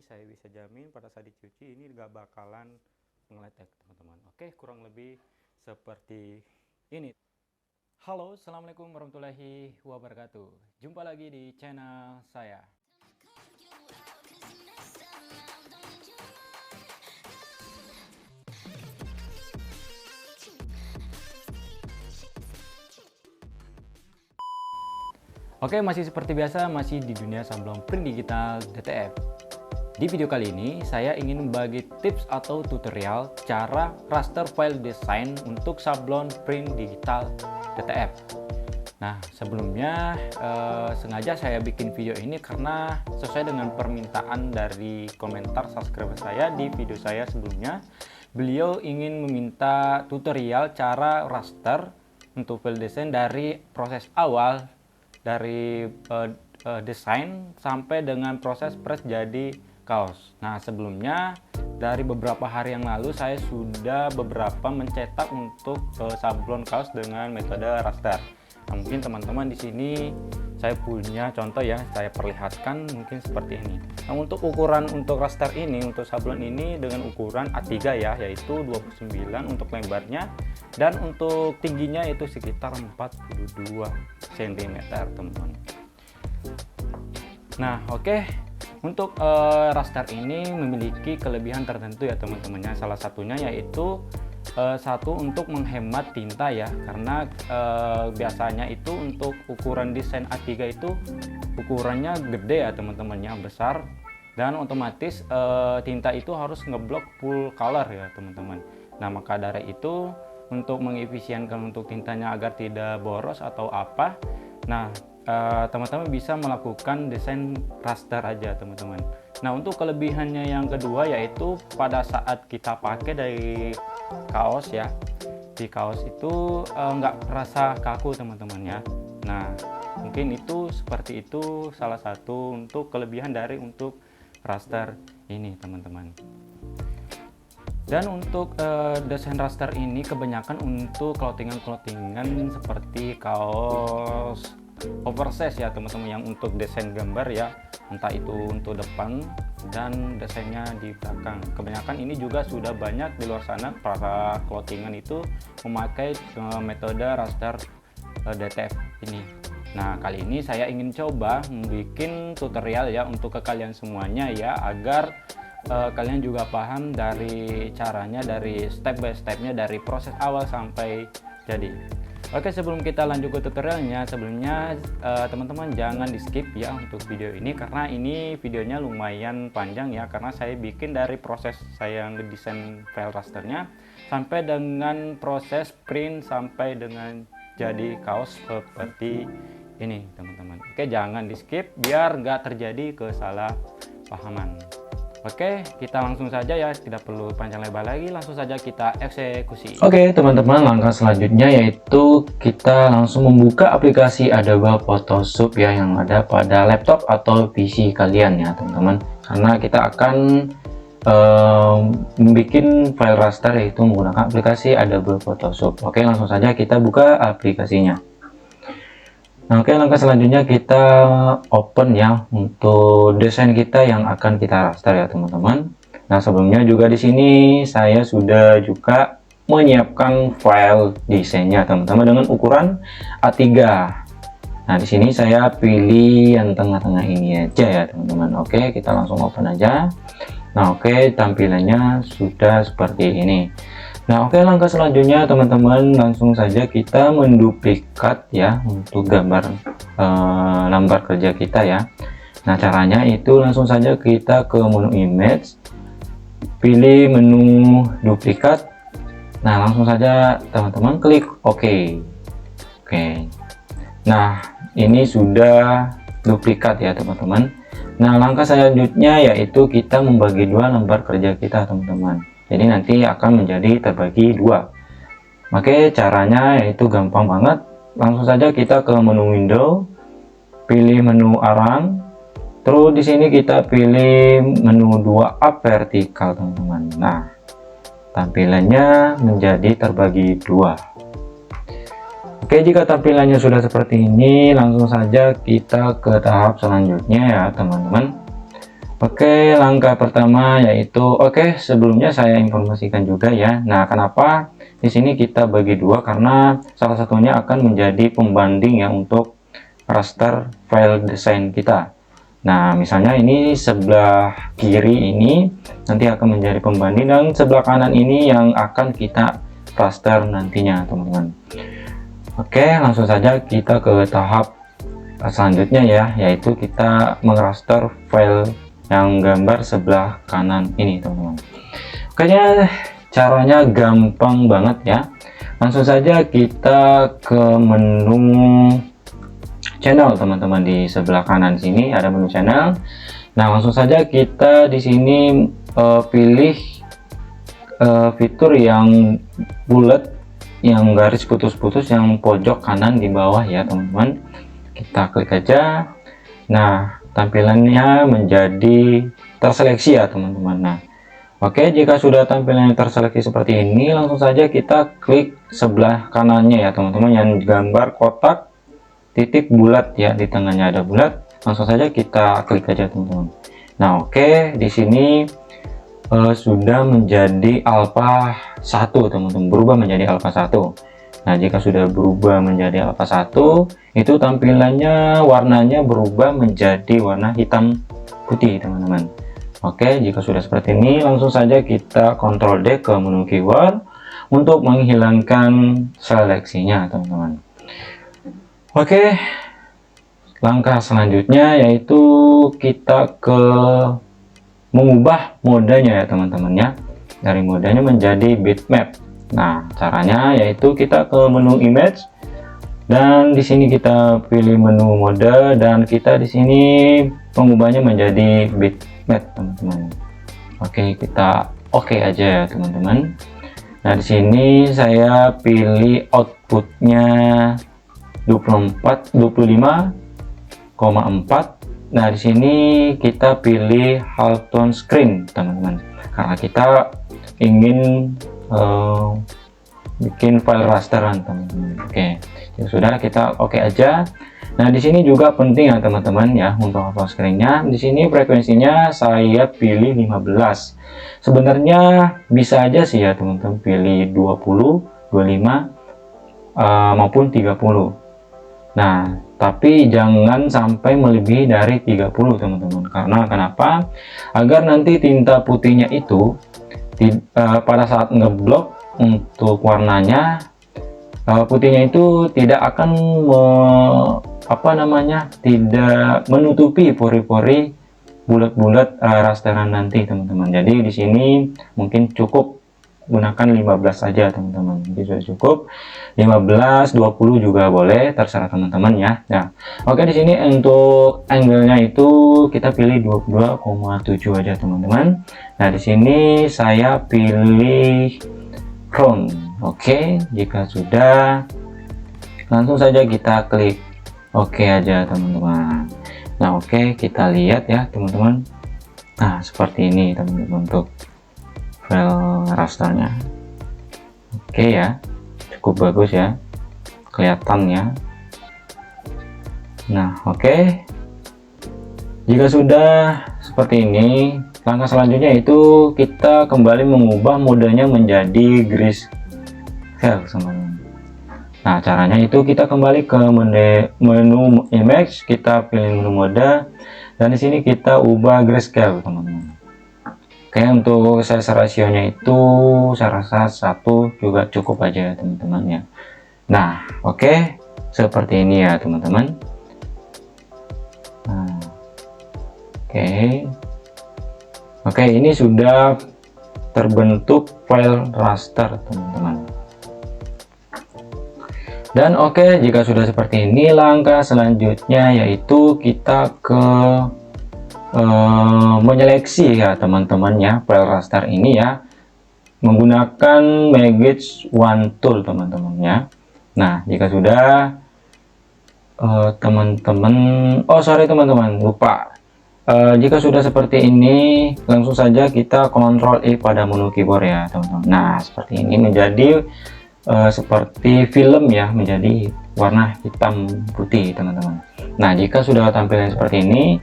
ini saya bisa jamin pada saat dicuci ini gak bakalan ngeletek teman-teman. Oke, kurang lebih seperti ini. Halo, assalamualaikum warahmatullahi wabarakatuh. Jumpa lagi di channel saya. Oke, masih seperti biasa, masih di dunia sablon print digital DTF. Di video kali ini, saya ingin membagi tips atau tutorial cara raster file design untuk sablon print digital DTF. Nah, sebelumnya sengaja saya bikin video ini karena sesuai dengan permintaan dari komentar subscriber saya di video saya sebelumnya. Beliau ingin meminta tutorial cara raster untuk file design dari proses awal, dari desain sampai dengan proses press jadi kaos. Nah, sebelumnya dari beberapa hari yang lalu saya sudah beberapa mencetak untuk sablon kaos dengan metode raster. Nah, mungkin teman-teman di sini saya punya contoh ya, saya perlihatkan mungkin seperti ini. Nah, untuk ukuran untuk raster ini, untuk sablon ini dengan ukuran A3 ya, yaitu 29 untuk lebarnya, dan untuk tingginya itu sekitar 42 cm teman-teman. Nah, oke. Untuk raster ini memiliki kelebihan tertentu ya teman-temannya. Salah satunya yaitu satu, untuk menghemat tinta ya, karena biasanya itu untuk ukuran desain A3 itu ukurannya gede ya teman-temannya, besar, dan otomatis tinta itu harus ngeblok full color ya teman-teman. Nah, maka dari itu untuk mengefisienkan untuk tintanya agar tidak boros atau apa, nah teman-teman bisa melakukan desain raster aja teman-teman. Nah, untuk kelebihannya yang kedua yaitu pada saat kita pakai dari kaos ya, di kaos itu nggak terasa kaku teman-teman ya. Nah, mungkin itu seperti itu salah satu untuk kelebihan dari untuk raster ini teman-teman. Dan untuk desain raster ini kebanyakan untuk clothingan seperti kaos oversize ya teman-teman, yang untuk desain gambar ya, entah itu untuk depan dan desainnya di belakang. Kebanyakan ini juga sudah banyak di luar sana para clothingan itu memakai metode raster DTF ini. Nah, kali ini saya ingin coba membuat tutorial ya untuk ke kalian semuanya ya, agar kalian juga paham dari caranya, dari step by stepnya, dari proses awal sampai jadi. Oke, sebelum kita lanjut ke tutorialnya, sebelumnya teman-teman jangan di skip ya untuk video ini, karena ini videonya lumayan panjang ya, karena saya bikin dari proses saya ngedesain file rasternya sampai dengan proses print sampai dengan jadi kaos seperti ini teman-teman. Oke, jangan di skip biar nggak terjadi kesalahpahaman. Oke, kita langsung saja ya, tidak perlu panjang lebar lagi, langsung saja kita eksekusi. Oke teman-teman, langkah selanjutnya yaitu kita langsung membuka aplikasi Adobe Photoshop ya, yang ada pada laptop atau PC kalian ya teman-teman, karena kita akan membuat file raster yaitu menggunakan aplikasi Adobe Photoshop. Oke, langsung saja kita buka aplikasinya. Nah, oke, langkah selanjutnya kita open ya untuk desain kita yang akan kita raster ya teman-teman. Nah, sebelumnya juga di sini saya sudah juga menyiapkan file desainnya teman-teman dengan ukuran A3. Nah, di sini saya pilih yang tengah-tengah ini aja ya teman-teman. Oke, kita langsung open aja. Nah, oke, tampilannya sudah seperti ini. Nah, oke, langkah selanjutnya teman-teman langsung saja kita menduplikat ya untuk gambar lembar kerja kita ya. Nah, caranya itu langsung saja kita ke menu image, pilih menu duplikat. Nah, langsung saja teman-teman klik OK. Oke. Nah, ini sudah duplikat ya teman-teman. Nah, langkah selanjutnya yaitu kita membagi dua lembar kerja kita teman-teman. Jadi nanti akan menjadi terbagi dua. Oke, caranya yaitu gampang banget. Langsung saja kita ke menu window, pilih menu arang, terus di sini kita pilih menu 2up vertikal teman-teman. Nah, tampilannya menjadi terbagi dua. Oke, jika tampilannya sudah seperti ini, langsung saja kita ke tahap selanjutnya ya teman-teman. Oke, langkah pertama yaitu sebelumnya saya informasikan juga ya. Nah, kenapa di sini kita bagi dua? Karena salah satunya akan menjadi pembanding ya untuk raster file desain kita. Nah, misalnya ini sebelah kiri ini nanti akan menjadi pembanding dan sebelah kanan ini yang akan kita raster nantinya, teman-teman. Oke, langsung saja kita ke tahap selanjutnya ya, yaitu kita meraster file yang gambar sebelah kanan ini, teman-teman. Kayaknya caranya gampang banget ya. Langsung saja kita ke menu channel, teman-teman. Di sebelah kanan sini ada menu channel. Nah, langsung saja kita di sini pilih fitur yang bulat, yang garis putus-putus yang pojok kanan di bawah ya, teman-teman. Kita klik aja. Nah, tampilannya menjadi terseleksi ya, teman-teman. Nah, jika sudah tampilannya terseleksi seperti ini, langsung saja kita klik sebelah kanannya ya, teman-teman, yang gambar kotak titik bulat ya, di tengahnya ada bulat. Langsung saja kita klik aja, teman-teman. Nah, di sini sudah menjadi alpha 1, teman-teman, berubah menjadi alpha 1. Nah, jika sudah berubah menjadi alpha 1, itu tampilannya warnanya berubah menjadi warna hitam putih, teman-teman. Jika sudah seperti ini, langsung saja kita Ctrl D ke menu keyword untuk menghilangkan seleksinya, teman-teman. Langkah selanjutnya yaitu kita ke mengubah modenya ya, teman-teman ya. Dari modenya menjadi bitmap. Nah, caranya yaitu kita ke menu image dan di sini kita pilih menu mode dan kita di sini mengubahnya menjadi bitmap, teman-teman. Kita aja ya, teman-teman. Nah, di sini saya pilih outputnya 25,4. Nah, di sini kita pilih half tone screen, teman-teman, karena kita ingin bikin file rasteran, teman-teman. Ya sudah, kita aja. Nah, di sini juga penting ya, teman-teman ya, untuk half tone screen-nya. Di sini frekuensinya saya pilih 15. Sebenarnya bisa aja sih ya, teman-teman, pilih 20, 25 maupun 30. Nah, tapi jangan sampai melebihi dari 30, teman-teman. Karena kenapa? Agar nanti tinta putihnya itu pada saat ngeblok untuk warnanya, putihnya itu tidak akan tidak menutupi pori-pori bulat-bulat rasteran nanti, teman-teman. Jadi di sini mungkin cukup gunakan 15 saja, teman-teman. Jadi sudah cukup 15, 20 juga boleh, terserah teman-teman ya. Nah, di sini untuk angle-nya itu kita pilih 22,7 aja, teman-teman. Nah, di sini saya pilih round. Jika sudah, langsung saja kita klik aja, teman-teman. Nah, kita lihat ya, teman-teman. Nah, seperti ini, teman-teman, untuk file rasternya. Ya, cukup bagus ya kelihatannya. Nah, jika sudah seperti ini, langkah selanjutnya itu kita kembali mengubah modenya menjadi grayscale, teman-teman. Nah, caranya itu kita kembali ke menu image, kita pilih menu mode dan di sini kita ubah grayscale, teman-teman. Untuk size rasionya itu saya rasa 1 juga cukup aja, teman-teman ya. Nah, seperti ini ya, teman-teman. Nah, ini sudah terbentuk file raster, teman-teman. Dan jika sudah seperti ini, langkah selanjutnya yaitu kita ke menyeleksi ya, teman-teman ya, file raster ini ya, menggunakan Magic Wand Tool, teman-teman ya. Nah, jika sudah teman-teman lupa. Jika sudah seperti ini, langsung saja kita Ctrl E pada menu keyboard ya, teman-teman. Nah, seperti ini menjadi seperti film ya, menjadi warna hitam putih, teman-teman. Nah, jika sudah tampilan seperti ini,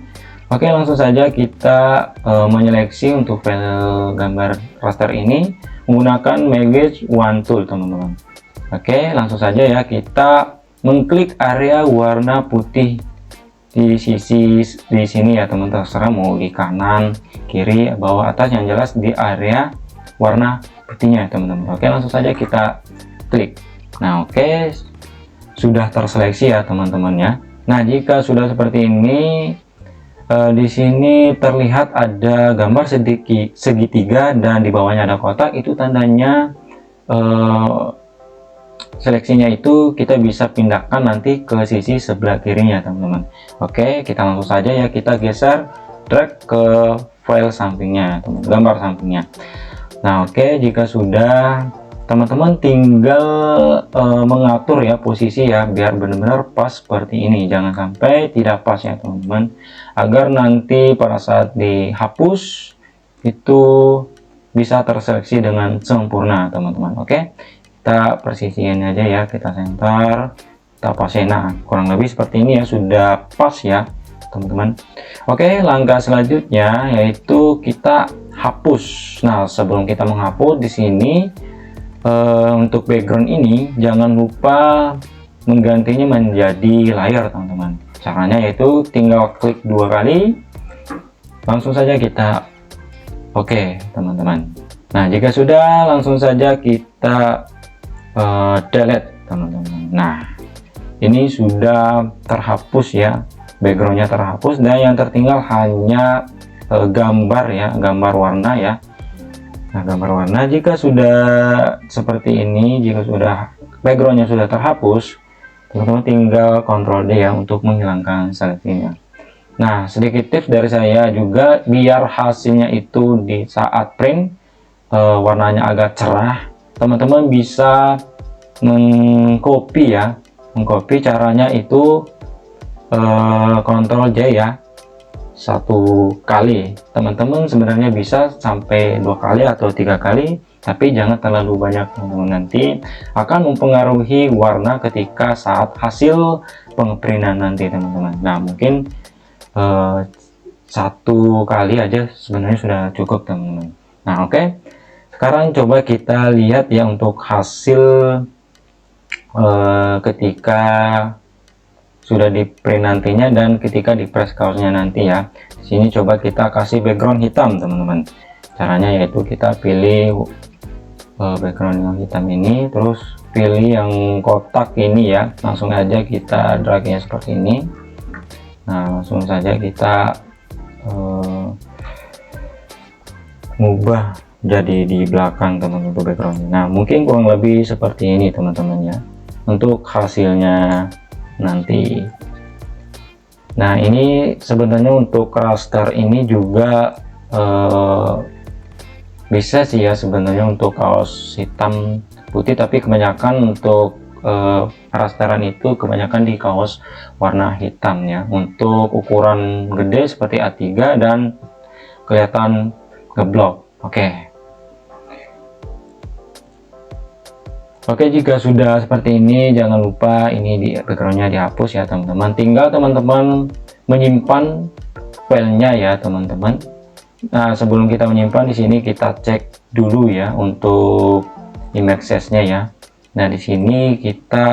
Oke, langsung saja kita menyeleksi untuk file gambar raster ini menggunakan Magic Wand Tool, teman-teman. Oke, langsung saja ya, kita mengklik area warna putih di sisi di sini ya teman-teman, terserah mau di kanan, kiri, bawah, atas, yang jelas di area warna putihnya ya teman-teman. Oke, langsung saja kita klik. Nah, oke, sudah terseleksi ya teman-teman ya. Nah, jika sudah seperti ini, di sini terlihat ada gambar segitiga dan di bawahnya ada kotak, itu tandanya seleksinya itu kita bisa pindahkan nanti ke sisi sebelah kirinya teman-teman. Oke, kita langsung saja ya, kita geser, drag ke file sampingnya teman, gambar sampingnya. Nah, oke, jika sudah, teman-teman tinggal mengatur ya posisi ya biar benar-benar pas seperti ini, jangan sampai tidak pas ya teman-teman, agar nanti pada saat dihapus itu bisa terseleksi dengan sempurna teman-teman. Oke, kita persisiin aja ya, kita center, kita pasin. Nah, kurang lebih seperti ini ya, sudah pas ya teman-teman. Oke, langkah selanjutnya yaitu kita hapus. Nah, sebelum kita menghapus, di sini untuk background ini jangan lupa menggantinya menjadi layar teman-teman. Caranya yaitu tinggal klik 2 kali, langsung saja kita oke teman-teman. Nah, jika sudah, langsung saja kita delete teman-teman. Nah, ini sudah terhapus ya, backgroundnya terhapus dan yang tertinggal hanya gambar ya, gambar warna ya. Nah, gambar warna jika sudah seperti ini, jika sudah backgroundnya sudah terhapus, teman-teman tinggal Ctrl D ya untuk menghilangkan seleksinya. Nah, sedikit tips dari saya juga, biar hasilnya itu di saat print warnanya agak cerah, teman-teman bisa mengcopy ya, mengcopy caranya itu Ctrl J ya, 1 kali. Teman-teman sebenarnya bisa sampai 2 kali atau 3 kali, tapi jangan terlalu banyak, nanti akan mempengaruhi warna ketika saat hasil pengeprintan nanti teman-teman. Nah, mungkin 1 kali aja sebenarnya sudah cukup teman-teman. Nah, oke, sekarang coba kita lihat ya untuk hasil ketika sudah di print nantinya dan ketika di press kaosnya nanti ya. Di sini coba kita kasih background hitam teman-teman. Caranya yaitu kita pilih background yang hitam ini, terus pilih yang kotak ini ya, langsung aja kita dragnya seperti ini. Nah, langsung saja kita mengubah jadi di belakang teman-teman untuk backgroundnya. Nah, mungkin kurang lebih seperti ini teman-teman ya untuk hasilnya nanti. Nah, ini sebenarnya untuk raster ini juga bisa sih ya sebenarnya untuk kaos hitam putih, tapi kebanyakan untuk rasteran itu kebanyakan di kaos warna hitam ya, untuk ukuran gede seperti A3 dan kelihatan ngeblok. Oke, jika sudah seperti ini, jangan lupa ini di backgroundnya dihapus ya teman-teman. Tinggal teman-teman menyimpan filenya ya teman-teman. Nah, sebelum kita menyimpan, di sini kita cek dulu ya untuk image size-nya ya. Nah, di sini kita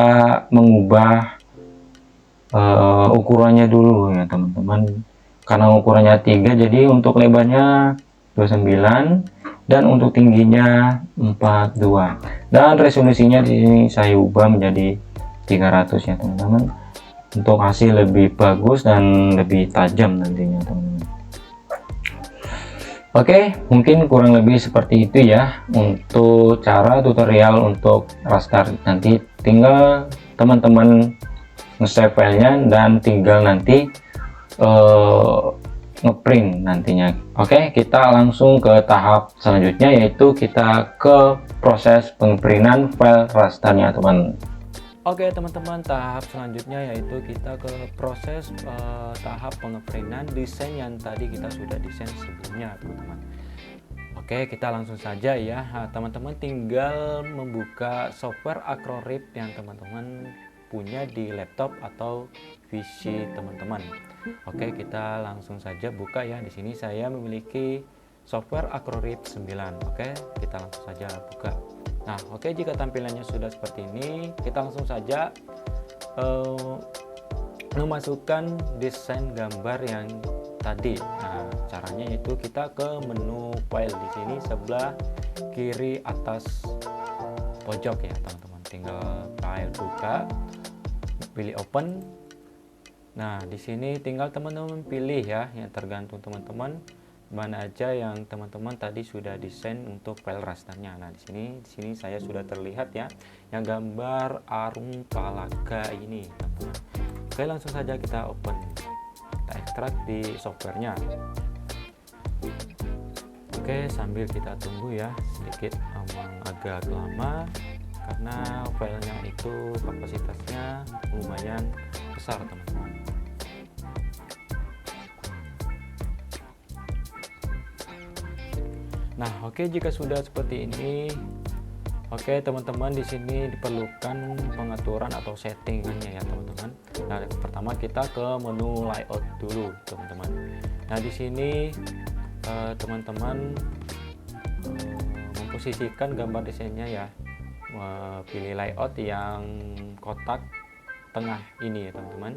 mengubah ukurannya dulu ya teman-teman. Karena ukurannya 3, jadi untuk lebarnya 29 dan untuk tingginya 42, dan resolusinya di sini saya ubah menjadi 300 ya teman-teman, untuk hasil lebih bagus dan lebih tajam nantinya teman-teman. Oke, mungkin kurang lebih seperti itu ya untuk cara tutorial untuk raster. Nanti tinggal teman-teman nge-save filenya dan tinggal nanti ngeprint nantinya. Oke, kita langsung ke tahap selanjutnya, yaitu kita ke proses pengeprintan file rasternya teman. Oke teman-teman, tahap selanjutnya yaitu kita ke proses tahap pengeprintan desain yang tadi kita sudah desain sebelumnya teman-teman. Oke, kita langsung saja ya. Teman-teman tinggal membuka software Acroleaf yang teman-teman punya di laptop atau PC teman-teman. Oke, kita langsung saja buka ya. Di sini saya memiliki software Acrorit 9. Oke, kita langsung saja buka. Nah, oke, jika tampilannya sudah seperti ini, kita langsung saja memasukkan desain gambar yang tadi. Nah, caranya itu kita ke menu file di sini sebelah kiri atas pojok ya teman-teman. Tinggal file buka, pilih open. Nah, di sini tinggal teman-teman pilih ya, yang tergantung teman-teman mana aja yang teman-teman tadi sudah desain untuk file rasternya. Nah, di sini saya sudah terlihat ya, yang gambar Arung Palaga ini, teman-teman. Oke, langsung saja kita open. Kita ekstrak di softwarenya. Oke, sambil kita tunggu ya, sedikit agak lama karena filenya itu kapasitasnya lumayan besar teman-teman. Nah, oke, jika sudah seperti ini, oke teman-teman, di sini diperlukan pengaturan atau settingannya ya teman-teman. Nah, pertama kita ke menu layout dulu teman-teman. Nah, di sini teman-teman memposisikan gambar desainnya ya, pilih layout yang kotak tengah ini ya teman-teman.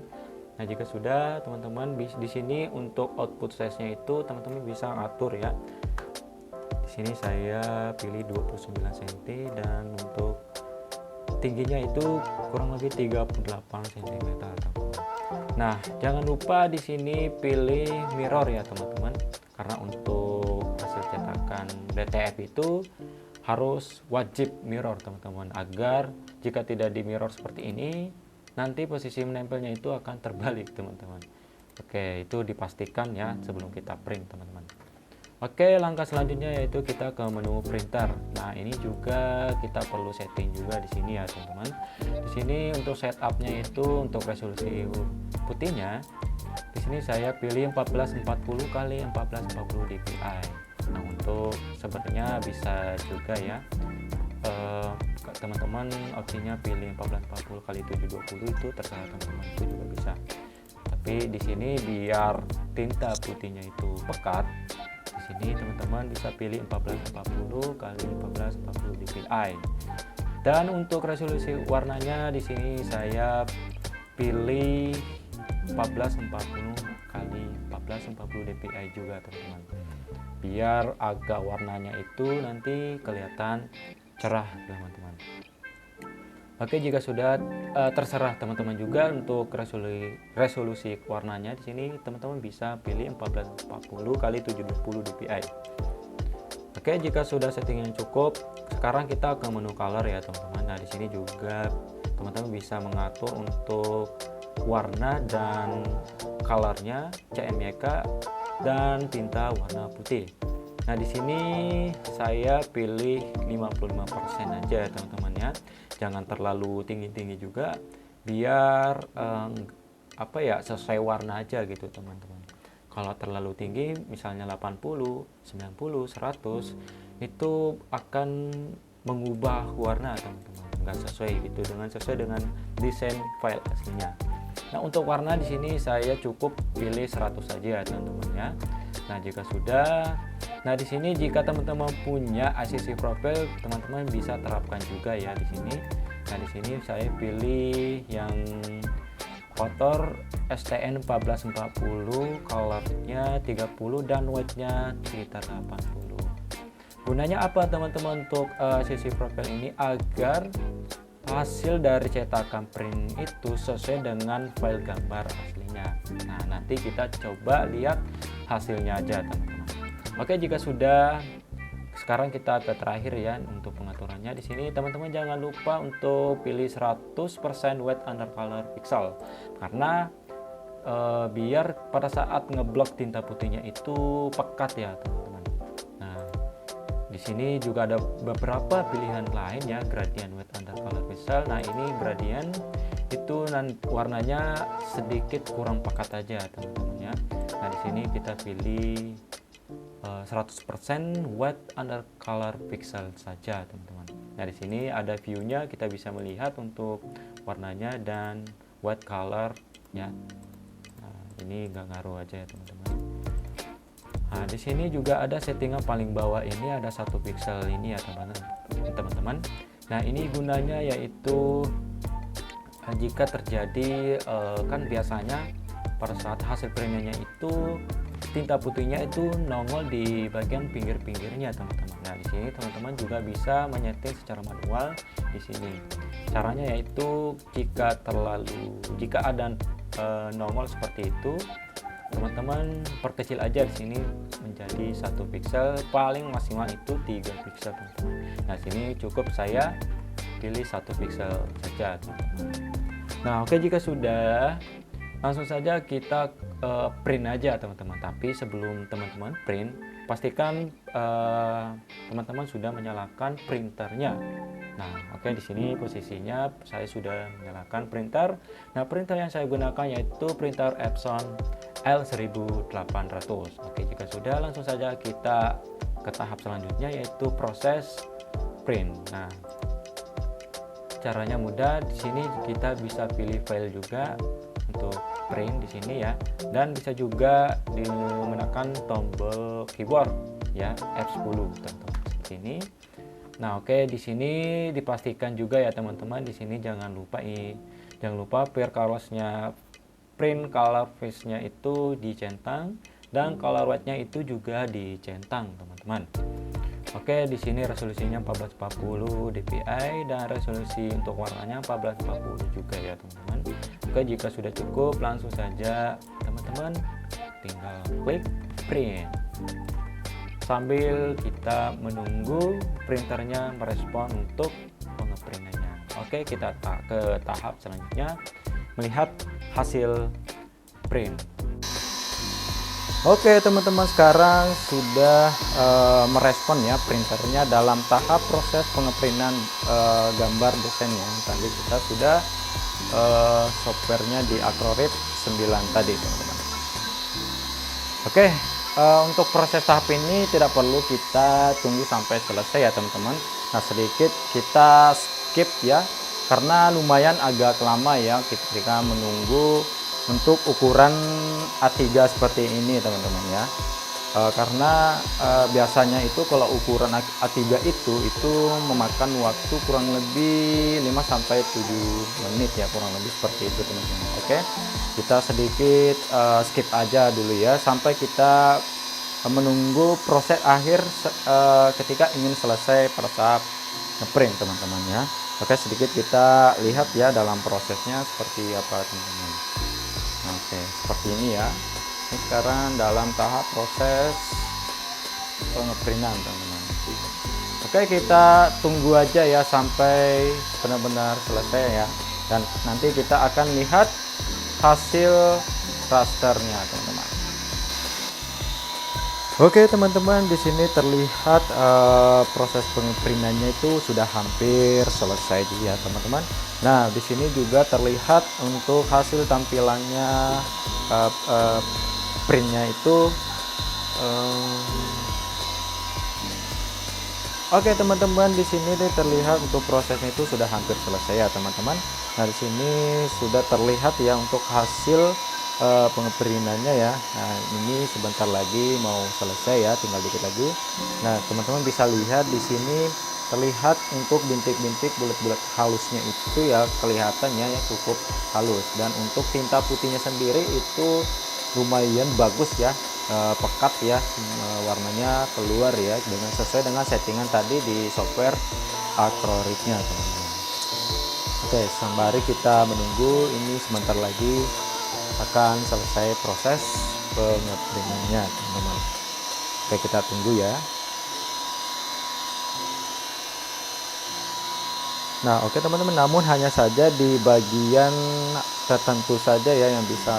Nah, jika sudah teman-teman di sini untuk output size-nya itu teman-teman bisa atur ya. Di sini saya pilih 29 cm dan untuk tingginya itu kurang lebih 38 cm teman-teman. Nah, jangan lupa di sini pilih mirror ya teman-teman, karena untuk hasil cetakan DTF itu harus wajib mirror teman-teman, agar jika tidak di mirror seperti ini nanti posisi menempelnya itu akan terbalik teman-teman. Oke, itu dipastikan ya sebelum kita print teman-teman. Oke, langkah selanjutnya yaitu kita ke menu printer. Nah, ini juga kita perlu setting juga di sini ya teman-teman. Di sini untuk setupnya itu untuk resolusi putihnya, di sini saya pilih 1440 x 1440 dpi. Nah, untuk sebenarnya bisa juga ya teman-teman opsinya pilih 1440 x 720, itu terserah teman-teman, itu juga bisa. Tapi di sini biar tinta putihnya itu pekat, di sini teman-teman bisa pilih 1440 x 1440 dpi. Dan untuk resolusi warnanya di sini saya pilih 1440 x 1440 dpi juga teman-teman, biar agak warnanya itu nanti kelihatan cerah teman-teman. Oke, jika sudah terserah teman-teman juga untuk resolusi warnanya. Di sini teman-teman bisa pilih 1440 x 720 dpi. Oke, jika sudah settingnya cukup, sekarang kita ke menu color ya teman-teman. Nah, di sini juga teman-teman bisa mengatur untuk warna dan colornya, CMYK dan tinta warna putih. Nah, di sini saya pilih 55% aja teman-teman ya. Jangan terlalu tinggi-tinggi juga, biar sesuai warna aja gitu teman-teman. Kalau terlalu tinggi misalnya 80, 90, 100, itu akan mengubah warna teman-teman. Nggak sesuai gitu sesuai dengan desain file aslinya. Nah, untuk warna di sini saya cukup pilih 100 saja teman-teman ya. Nah, jika sudah, di sini jika teman-teman punya ACC profile, teman-teman bisa terapkan juga ya di sini. Nah, di sini saya pilih yang kotor STN 1440, colornya 30 dan white-nya sekitar 80. Gunanya apa teman-teman untuk ACC profile ini? Agar hasil dari cetakan print itu sesuai dengan file gambar aslinya. Nah, nanti kita coba lihat hasilnya aja teman-teman. Oke, jika sudah, sekarang kita ke terakhir ya untuk pengaturannya. Di sini teman-teman jangan lupa untuk pilih 100% white undercolor pixel, karena biar pada saat ngeblok tinta putihnya itu pekat ya teman-teman. Nah, di sini juga ada beberapa pilihan lain ya, gradient white undercolor pixel. Nah, ini gradient itu warnanya sedikit kurang pekat aja teman-teman ya. Nah, di sini kita pilih 100% white undercolor pixel saja teman-teman. Nah, di sini ada view-nya, kita bisa melihat untuk warnanya dan white color ya. Nah, ini nggak ngaruh aja ya teman-teman. Nah, di sini juga ada settingan paling bawah ini ada 1 pixel ini ya teman-teman. Nah, ini gunanya yaitu jika terjadi kan biasanya pada saat hasil printnya itu tinta putihnya itu nongol di bagian pinggir-pinggirnya teman-teman. Nah, di sini teman-teman juga bisa menyeting secara manual di sini. Caranya yaitu jika ada nongol seperti itu, teman-teman perkecil aja di sini menjadi 1 pixel, paling maksimal itu 3 pixel teman-teman. Nah, sini cukup saya pilih 1 pixel saja teman-teman. Nah, oke, jika sudah, langsung saja kita print aja teman-teman. Tapi sebelum teman-teman print, pastikan teman-teman sudah menyalakan printernya. Nah, oke, di sini posisinya saya sudah menyalakan printer. Nah, printer yang saya gunakan yaitu printer Epson L1800. Oke, jika sudah, langsung saja kita ke tahap selanjutnya yaitu proses print. Nah, caranya mudah. Di sini kita bisa pilih file juga untuk print di sini ya, dan bisa juga menekan tombol keyboard ya F10 teman-teman seperti ini. Nah, oke, di sini dipastikan juga ya teman-teman, di sini jangan lupa per colors-nya, print color face-nya itu dicentang dan color white-nya itu juga dicentang teman-teman. Oke, di sini resolusinya 1440 dpi dan resolusi untuk warnanya 1440 juga ya teman-teman. Oke, jika sudah cukup, langsung saja teman-teman tinggal klik print sambil kita menunggu printernya merespon untuk pengeprintannya. Oke, kita ke tahap selanjutnya, melihat hasil print. Oke teman-teman, sekarang sudah merespon ya printernya dalam tahap proses pengeprintan gambar desainnya. Tadi kita sudah softwarenya di Acrorit 9 tadi teman-teman. Oke, untuk proses tahap ini tidak perlu kita tunggu sampai selesai ya teman-teman. Nah, sedikit kita skip ya, karena lumayan agak lama ya ketika menunggu untuk ukuran A3 seperti ini teman-teman ya. Karena biasanya itu kalau ukuran A3 itu memakan waktu kurang lebih 5-7 menit ya, kurang lebih seperti itu teman-teman. Oke, kita sedikit skip aja dulu ya sampai kita menunggu proses akhir ketika ingin selesai pada saat ngeprint teman-teman ya. Oke, sedikit kita lihat ya dalam prosesnya seperti apa teman-teman. Oke, seperti ini ya. Ini sekarang dalam tahap proses pengeprintan teman-teman. Oke, kita tunggu aja ya sampai benar-benar selesai ya, dan nanti kita akan lihat hasil rasternya teman-teman. Oke teman-teman, di sini terlihat proses pengeprintannya itu sudah hampir selesai ya teman-teman. Nah, di sini juga terlihat untuk hasil tampilannya printnya itu. Oke teman-teman, di sini terlihat untuk prosesnya itu sudah hampir selesai ya teman-teman. Nah, di sini sudah terlihat ya untuk hasil pengeprintannya ya. Nah, ini sebentar lagi mau selesai ya, tinggal dikit lagi. Nah, teman-teman bisa lihat di sini terlihat untuk bintik-bintik bulat-bulat halusnya itu ya kelihatannya ya cukup halus, dan untuk tinta putihnya sendiri itu lumayan bagus ya, pekat ya, warnanya keluar ya dengan sesuai dengan settingan tadi di software Acroritnya teman-teman. Oke, sembari kita menunggu, ini sebentar lagi akan selesai proses pengeprintannya teman-teman. Oke, kita tunggu ya. Nah, oke teman-teman, namun hanya saja di bagian tertentu saja ya yang bisa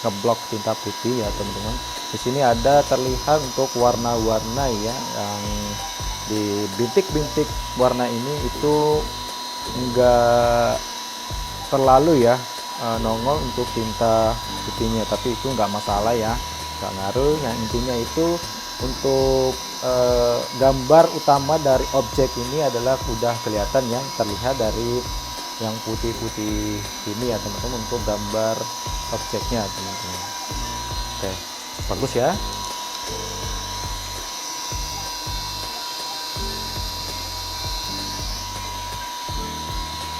ngeblok tinta putih ya teman-teman. Di sini ada terlihat untuk warna-warna ya, yang di bintik-bintik warna ini itu enggak terlalu ya nongol untuk tinta putihnya, tapi itu enggak masalah ya, enggak ngaruh. Yang intinya itu untuk gambar utama dari objek ini adalah udah kelihatan ya, terlihat dari yang putih-putih ini ya teman-teman, untuk gambar objeknya teman-teman. Oke, bagus ya.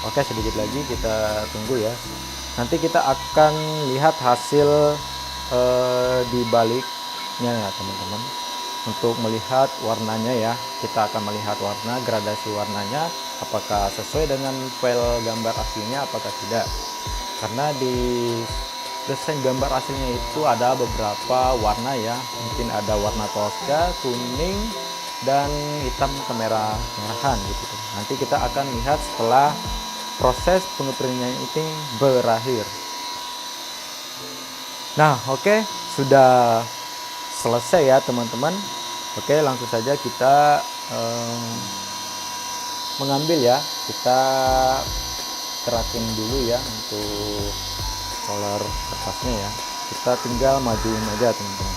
Oke, sedikit lagi kita tunggu ya. Nanti kita akan lihat hasil di baliknya ya teman-teman. Untuk melihat warnanya ya, kita akan melihat warna, gradasi warnanya apakah sesuai dengan file gambar aslinya apakah tidak. Karena di desain gambar aslinya itu ada beberapa warna ya, mungkin ada warna Tosca, kuning, dan hitam kemerah-merahan gitu. Nanti kita akan lihat setelah proses pengeprintan ini berakhir. Nah, oke, sudah selesai ya teman-teman. Oke, langsung saja kita mengambil ya. Kita gerakin dulu ya untuk roller kertasnya ya. Kita tinggal majuin aja teman-teman.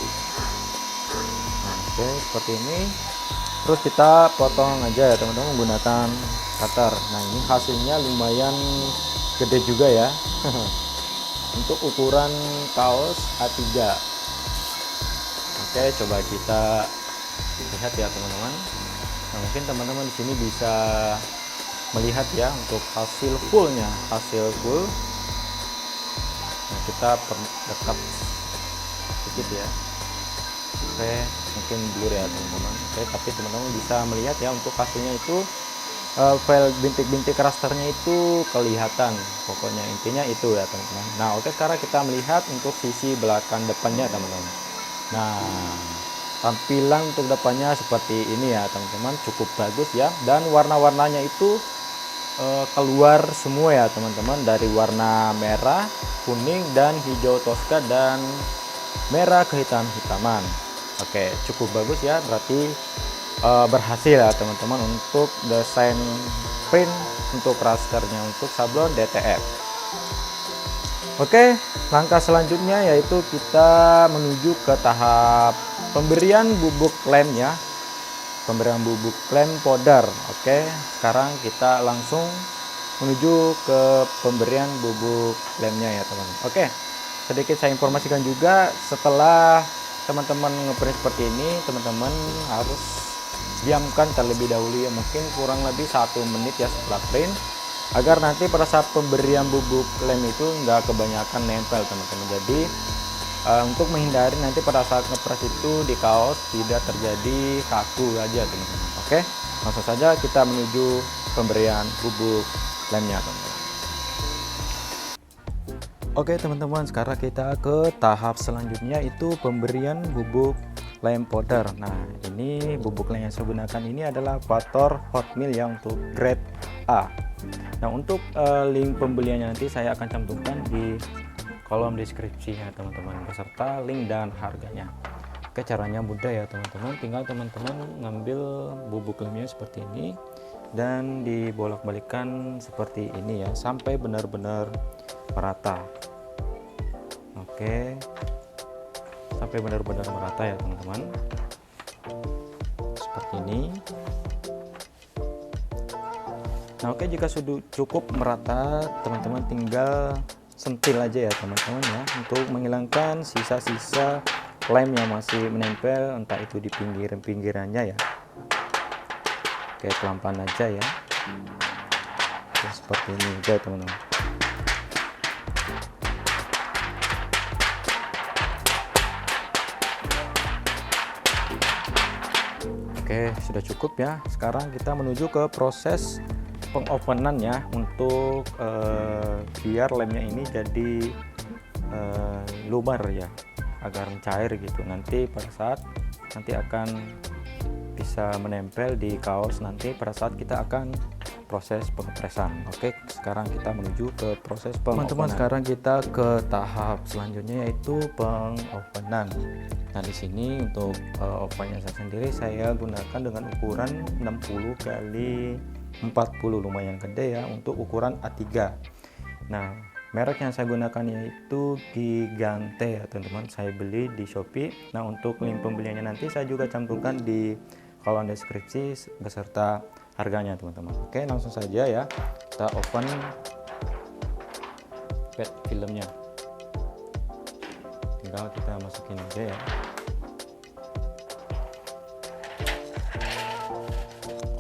Nah, oke, seperti ini. Terus kita potong aja ya teman-teman menggunakan cutter. Nah, ini hasilnya lumayan gede juga ya. Untuk ukuran kaos A3. Oke, coba kita lihat ya teman-teman. Nah, mungkin teman-teman di sini bisa melihat ya untuk hasil fullnya, hasil full. Nah, kita perdekat sedikit ya. Oke, mungkin blur ya teman-teman. Oke, tapi teman-teman bisa melihat ya untuk hasilnya itu file bintik-bintik rasternya itu kelihatan. Pokoknya intinya itu ya teman-teman. Nah, oke, sekarang kita melihat untuk sisi belakang depannya teman-teman. Nah, tampilan untuk depannya seperti ini ya teman-teman, cukup bagus ya. Dan warna-warnanya itu keluar semua ya teman-teman, dari warna merah, kuning, dan hijau Tosca, dan merah kehitam-hitaman. Oke, cukup bagus ya, berarti berhasil ya teman-teman untuk desain print untuk rasternya untuk sablon DTF. Oke, langkah selanjutnya yaitu kita menuju ke tahap pemberian bubuk lem ya, pemberian bubuk lem powder. Oke, sekarang kita langsung menuju ke pemberian bubuk lemnya ya teman-teman. Oke, sedikit saya informasikan juga, setelah teman-teman ngeprint seperti ini, teman-teman harus diamkan terlebih dahulu ya, mungkin kurang lebih 1 menit ya setelah print, agar nanti pada saat pemberian bubuk lem itu nggak kebanyakan nempel teman-teman. Jadi untuk menghindari nanti pada saat ngepres itu di kaos tidak terjadi kaku aja teman-teman. Oke, langsung saja kita menuju pemberian bubuk lemnya teman-teman. Oke teman-teman, sekarang kita ke tahap selanjutnya, itu pemberian bubuk lem powder. Nah, ini bubuk lem yang saya gunakan ini adalah Vator Hot Mill yang untuk grade A. Nah, untuk link pembeliannya nanti saya akan cantumkan di kolom deskripsinya teman-teman, beserta link dan harganya. Oke, caranya mudah ya teman-teman, tinggal teman-teman ngambil bubuk lemnya seperti ini dan dibolak-balikan seperti ini ya, sampai benar-benar merata. Oke, sampai benar-benar merata ya teman-teman, seperti ini. Nah, oke, jika sudah cukup merata, teman-teman tinggal sentil aja ya teman-teman ya, untuk menghilangkan sisa-sisa lem yang masih menempel, entah itu di pinggiran-pinggirannya ya. Oke, pelan-pelan aja ya. Oke, seperti ini aja teman-teman. Oke, sudah cukup ya. Sekarang kita menuju ke proses pengopenan ya, untuk biar lemnya ini jadi lumer ya, agar cair gitu. Nanti pada saat nanti akan bisa menempel di kaos nanti pada saat kita akan proses pengepresan. Oke, sekarang kita menuju ke proses pengopenan. Teman-teman, sekarang kita ke tahap selanjutnya, yaitu pengopenan. Nah, di sini untuk ovennya saya sendiri saya gunakan dengan ukuran 60 kali 40, lumayan gede ya untuk ukuran A3. Nah, merek yang saya gunakan yaitu Gigante ya teman-teman, saya beli di Shopee. Nah, untuk link pembeliannya nanti saya juga cantumkan di kolom deskripsi beserta harganya teman-teman. Oke, langsung saja ya kita open pet filmnya, tinggal kita masukin aja ya.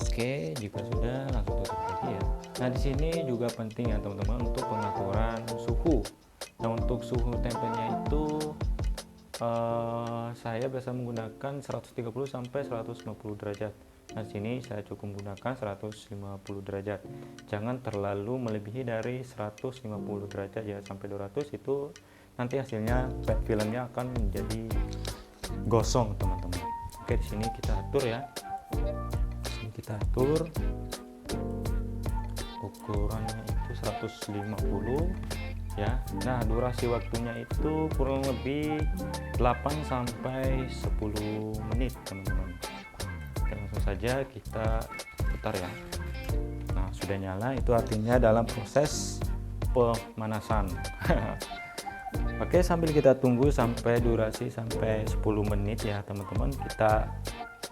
Oke, jika sudah langsung tutup lagi ya. Nah, di sini juga penting ya teman-teman untuk pengaturan suhu. Nah, untuk suhu tempenya itu saya biasa menggunakan 130 sampai 150 derajat. Nah, sini saya cukup menggunakan 150 derajat. Jangan terlalu melebihi dari 150 derajat ya, sampai 200 itu nanti hasilnya pet filmnya akan menjadi gosong teman-teman. Oke, di sini kita atur ya. Kita atur ukurannya itu 150 ya. Nah, durasi waktunya itu kurang lebih 8 sampai 10 menit teman-teman. Oke, langsung saja kita putar ya. Nah, sudah nyala, itu artinya dalam proses pemanasan. Oke, sambil kita tunggu sampai durasi sampai 10 menit ya teman-teman, kita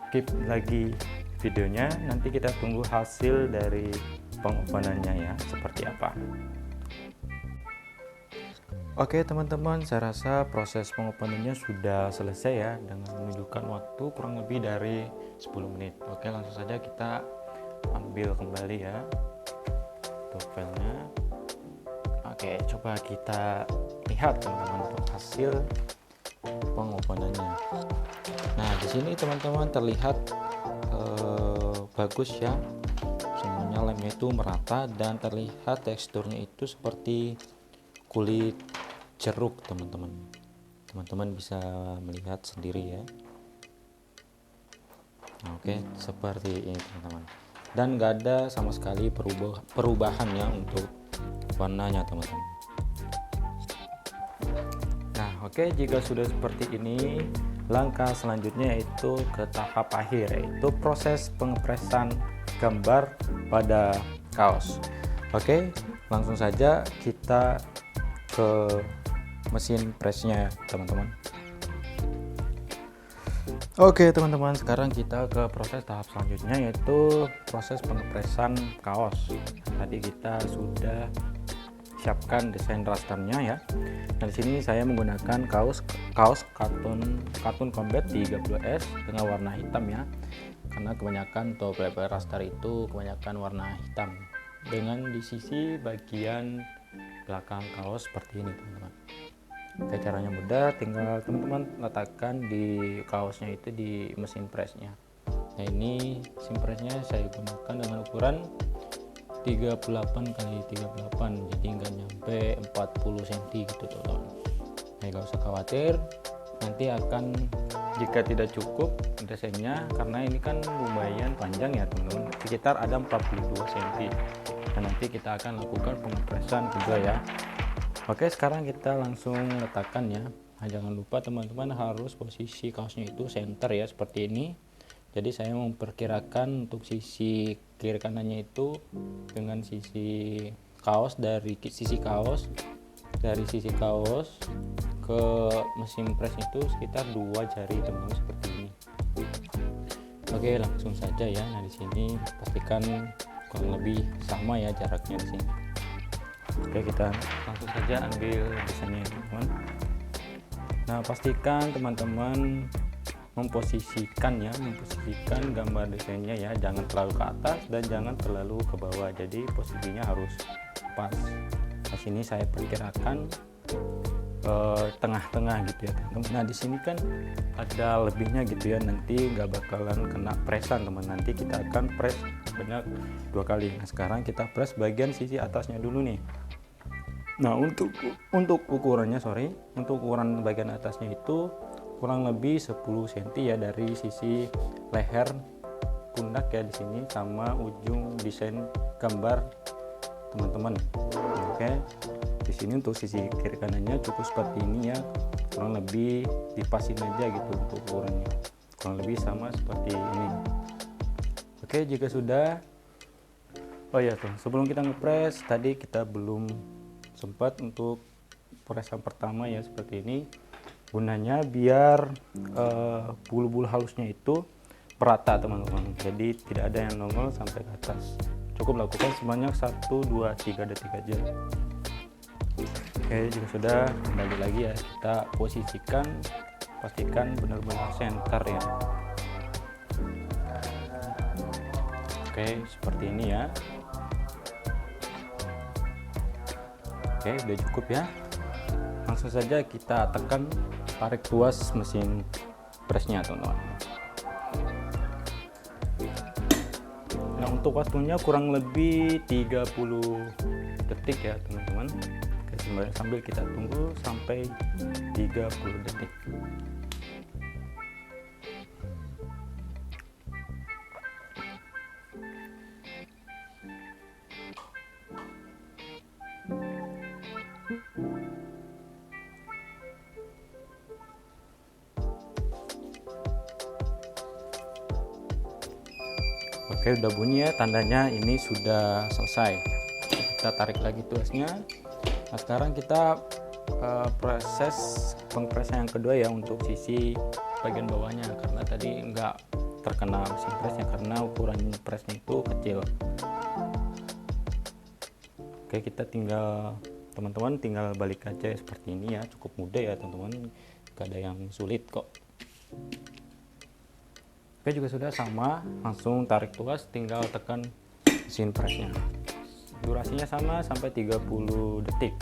skip lagi videonya, nanti kita tunggu hasil dari pengopenannya ya seperti apa. Oke teman-teman, saya rasa proses pengopenannya sudah selesai ya, dengan menunjukkan waktu kurang lebih dari 10 menit. Oke, langsung saja kita ambil kembali ya untuk filenya. Oke, coba kita lihat teman-teman untuk hasil pengopenannya. Nah, di sini teman-teman terlihat bagus ya, semuanya lemnya itu merata dan terlihat teksturnya itu seperti kulit jeruk teman-teman bisa melihat sendiri ya. Nah, oke, seperti ini teman-teman, dan nggak ada sama sekali perubahan ya untuk warnanya teman-teman. Nah, oke, jika sudah seperti ini, langkah selanjutnya yaitu ke tahap akhir, yaitu proses pengepresan gambar pada kaos. Oke, langsung saja kita ke mesin pressnya teman-teman. Oke teman-teman, sekarang kita ke proses tahap selanjutnya yaitu proses pengepresan kaos. Tadi kita sudah siapkan desain rasternya ya. Nah, di sini saya menggunakan kaos katun combat 30S dengan warna hitam ya. Karena kebanyakan top level raster itu kebanyakan warna hitam. Dengan di sisi bagian belakang kaos seperti ini teman-teman. Oke, caranya mudah, tinggal teman-teman letakkan di kaosnya itu di mesin pressnya. Nah, ini mesin pressnya saya gunakan dengan ukuran 38 kali 38, jadi nggak nyampe 40 cm gitu teman-teman. Nah, nggak usah khawatir, nanti akan jika tidak cukup desainnya, karena ini kan lumayan panjang ya teman-teman, sekitar ada 42 cm. Dan nanti kita akan lakukan pengepresan juga ya. Oke, sekarang kita langsung letakkan ya. Nah, jangan lupa teman-teman harus posisi kaosnya itu center ya, seperti ini. Jadi saya memperkirakan untuk sisi kiri kanannya itu dengan sisi kaos, dari sisi kaos ke mesin press itu sekitar 2 jari teman-teman, seperti ini. Oke, langsung saja ya. Nah, di sini pastikan kurang lebih sama ya jaraknya di sini. Oke, kita langsung saja ambil desainnya teman-teman. Nah, pastikan teman-teman memposisikan gambar desainnya ya, jangan terlalu ke atas dan jangan terlalu ke bawah, jadi posisinya harus pas. Nah, sini saya perkirakan tengah-tengah gitu ya teman-teman. Nah, di sini kan ada lebihnya gitu ya, nanti nggak bakalan kena presan teman, nanti kita akan press banyak 2 kali. Nah, sekarang kita press bagian sisi atasnya dulu nih. Nah, untuk ukurannya untuk ukuran bagian atasnya itu kurang lebih 10 cm ya, dari sisi leher pundak ya di sini sama ujung desain gambar teman-teman. Oke, di sini untuk sisi kiri kanannya cukup seperti ini ya, kurang lebih dipasin aja gitu untuk ukurannya, kurang lebih sama seperti ini. Oke, jika sudah, oh ya tuh, sebelum kita ngepres tadi kita belum sempat untuk presan pertama ya, seperti ini. Gunanya biar bulu-bulu halusnya itu merata teman-teman, jadi tidak ada yang nongol sampai ke atas. Cukup lakukan sebanyak 1, 2, 3 detik aja. Oke, jika sudah, kembali lagi ya, kita posisikan, pastikan benar-benar center ya. Oke, seperti ini ya. Oke, udah cukup ya. Langsung saja kita tekan, tarik tuas mesin presnya teman-teman. Nah, untuk waktunya kurang lebih 30 detik ya teman-teman. Oke, sambil kita tunggu sampai 30 detik. Oke, udah bunyi ya, tandanya ini sudah selesai. Kita tarik lagi tuasnya. Nah, sekarang kita proses pengpresan yang kedua ya, untuk sisi bagian bawahnya, karena tadi nggak terkena mesin presnya karena ukuran presnya itu kecil. Oke, kita tinggal, teman-teman tinggal balik aja seperti ini ya, cukup mudah ya teman-teman, nggak ada yang sulit kok. Oke, juga sudah sama, langsung tarik tuas, tinggal tekan mesin presnya. Durasinya sama sampai 30 detik.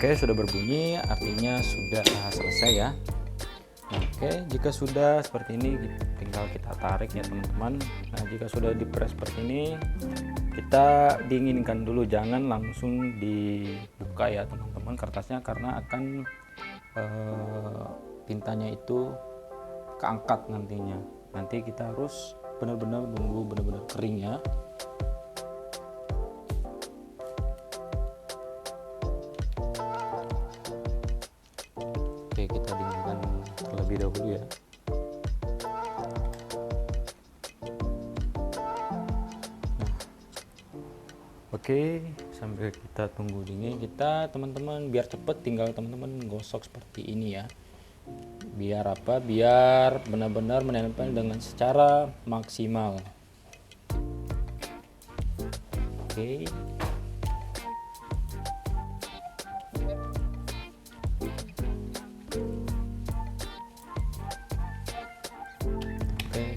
Oke, sudah berbunyi, artinya sudah selesai ya. Oke, jika sudah seperti ini, tinggal kita tarik ya teman-teman. Nah, jika sudah dipres seperti ini, kita dinginkan dulu, jangan langsung dibuka ya teman-teman kertasnya, karena akan tintanya itu keangkat nantinya. Nanti kita harus benar-benar nunggu benar-benar kering ya. Oke, kita dinginkan terlebih dahulu ya. Oke, sambil kita tunggu dingin, kita teman-teman biar cepet tinggal teman-teman gosok seperti ini ya. Biar apa? Biar benar-benar menempel dengan secara maksimal. Oke.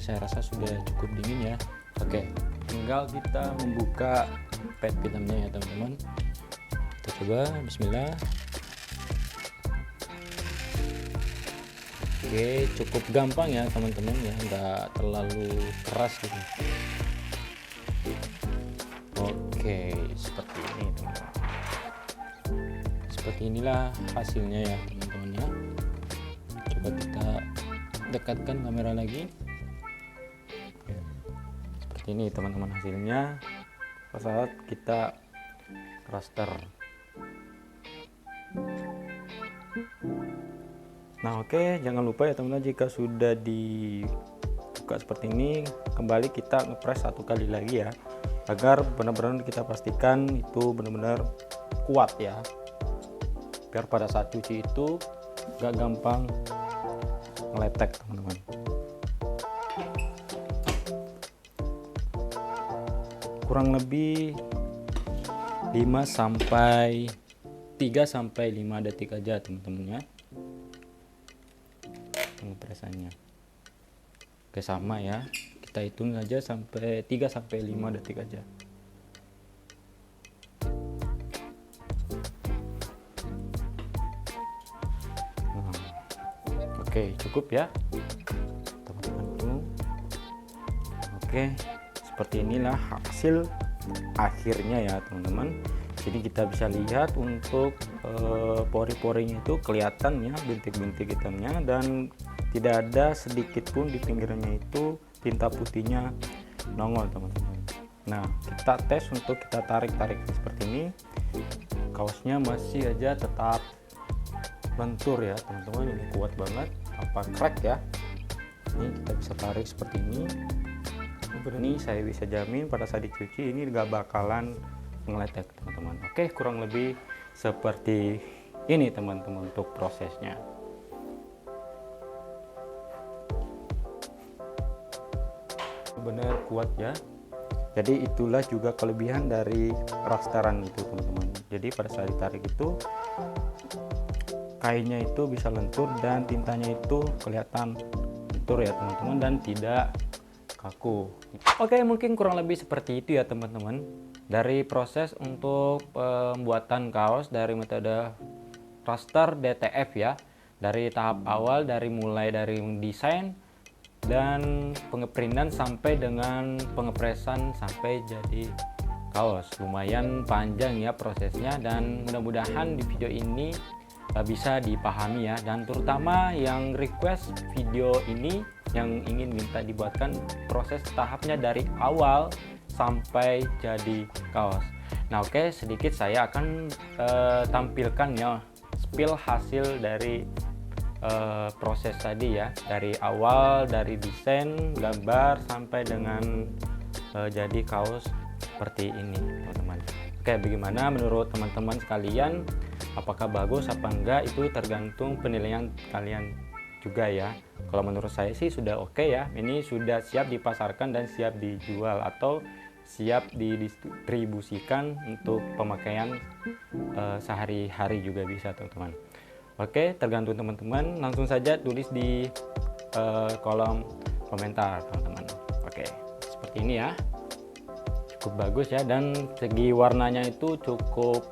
Saya rasa sudah cukup dingin ya. Oke, tinggal kita membuka pet filmnya ya teman-teman. Kita coba, bismillah. Oke, cukup gampang ya teman-teman ya, nggak terlalu keras gitu. Oke, seperti ini teman-teman. Seperti inilah hasilnya ya teman-teman ya. Coba kita dekatkan kamera lagi. Ini teman-teman hasilnya saat kita raster. Nah, oke, jangan lupa ya teman-teman, jika sudah dibuka seperti ini, kembali kita ngepres satu kali lagi ya, agar benar-benar kita pastikan itu benar-benar kuat ya, biar pada saat cuci itu gak gampang ngeletek teman-teman. Kurang lebih 3 sampai 5 detik aja teman-teman ya pengepresannya. Oke, sama ya, kita hitung aja sampai 3 sampai 5 detik aja. Oke, cukup ya teman-teman. Oke, seperti inilah hasil akhirnya ya teman-teman. Jadi kita bisa lihat untuk pori-porinya itu kelihatan ya, bintik-bintik hitamnya, dan tidak ada sedikit pun di pinggirnya itu tinta putihnya nongol teman-teman. Nah, kita tes untuk kita tarik-tarik seperti ini. Kaosnya masih aja tetap lentur ya teman-teman, ini kuat banget, apa crack ya. Ini kita bisa tarik seperti ini. Ini saya bisa jamin pada saat dicuci ini nggak bakalan ngeletek teman-teman. Oke, kurang lebih seperti ini teman-teman untuk prosesnya. Benar kuat ya. Jadi itulah juga kelebihan dari rasteran itu teman-teman. Jadi pada saat ditarik itu kainnya itu bisa lentur dan tintanya itu kelihatan lentur ya teman-teman, dan tidak kaku. Oke, mungkin kurang lebih seperti itu ya teman-teman dari proses untuk pembuatan kaos dari metode raster DTF ya, dari tahap awal, dari mulai dari desain dan pengeprintan sampai dengan pengepresan sampai jadi kaos. Lumayan panjang ya prosesnya, dan mudah-mudahan di video ini bisa dipahami ya, dan terutama yang request video ini yang ingin minta dibuatkan proses tahapnya dari awal sampai jadi kaos. Nah oke, sedikit saya akan tampilkan ya spill hasil dari proses tadi ya, dari awal, dari desain, gambar sampai dengan jadi kaos seperti ini teman-teman. Oke, bagaimana menurut teman-teman sekalian, apakah bagus apa enggak, itu tergantung penilaian kalian juga ya. Kalau menurut saya sih sudah oke ya, ini sudah siap dipasarkan dan siap dijual atau siap didistribusikan untuk pemakaian sehari-hari juga bisa teman-teman. Oke, tergantung teman-teman, langsung saja tulis di kolom komentar teman-teman. Oke, seperti ini ya, cukup bagus ya, dan segi warnanya itu cukup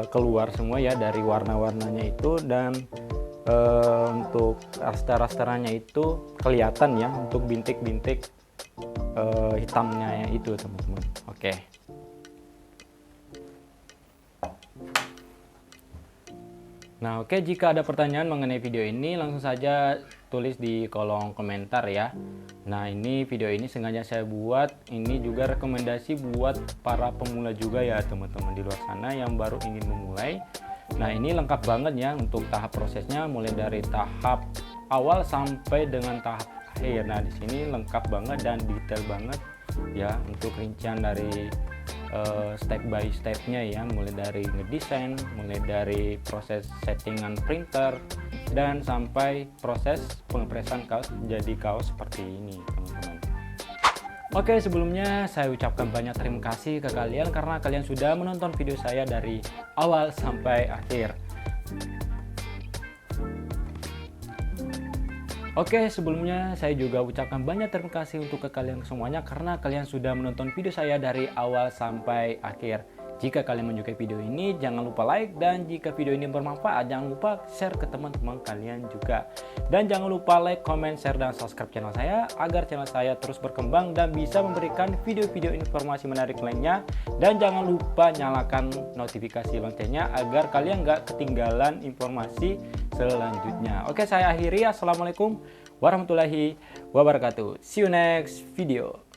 keluar semua ya dari warna-warnanya itu, dan untuk raster-rasterannya itu kelihatan ya untuk bintik-bintik hitamnya itu teman-teman. Oke. Nah oke, jika ada pertanyaan mengenai video ini langsung saja tulis di kolom komentar ya. Nah ini video ini sengaja saya buat, ini juga rekomendasi buat para pemula juga ya teman-teman di luar sana yang baru ingin memulai. Nah ini lengkap banget ya untuk tahap prosesnya, mulai dari tahap awal sampai dengan tahap akhir. Nah di sini lengkap banget dan detail banget ya untuk rincian dari step by stepnya ya, mulai dari ngedesain, mulai dari proses settingan printer, dan sampai proses pengepresan kaos menjadi kaos seperti ini teman-teman. Oke, sebelumnya saya ucapkan banyak terima kasih ke kalian karena kalian sudah menonton video saya dari awal sampai akhir. Oke, sebelumnya saya juga ucapkan banyak terima kasih untuk ke kalian semuanya karena kalian sudah menonton video saya dari awal sampai akhir. Jika kalian menyukai video ini, jangan lupa like, dan jika video ini bermanfaat, jangan lupa share ke teman-teman kalian juga. Dan jangan lupa like, comment, share, dan subscribe channel saya agar channel saya terus berkembang dan bisa memberikan video-video informasi menarik lainnya. Dan jangan lupa nyalakan notifikasi loncengnya agar kalian nggak ketinggalan informasi selanjutnya. Oke, saya akhiri. Assalamualaikum warahmatullahi wabarakatuh. See you next video.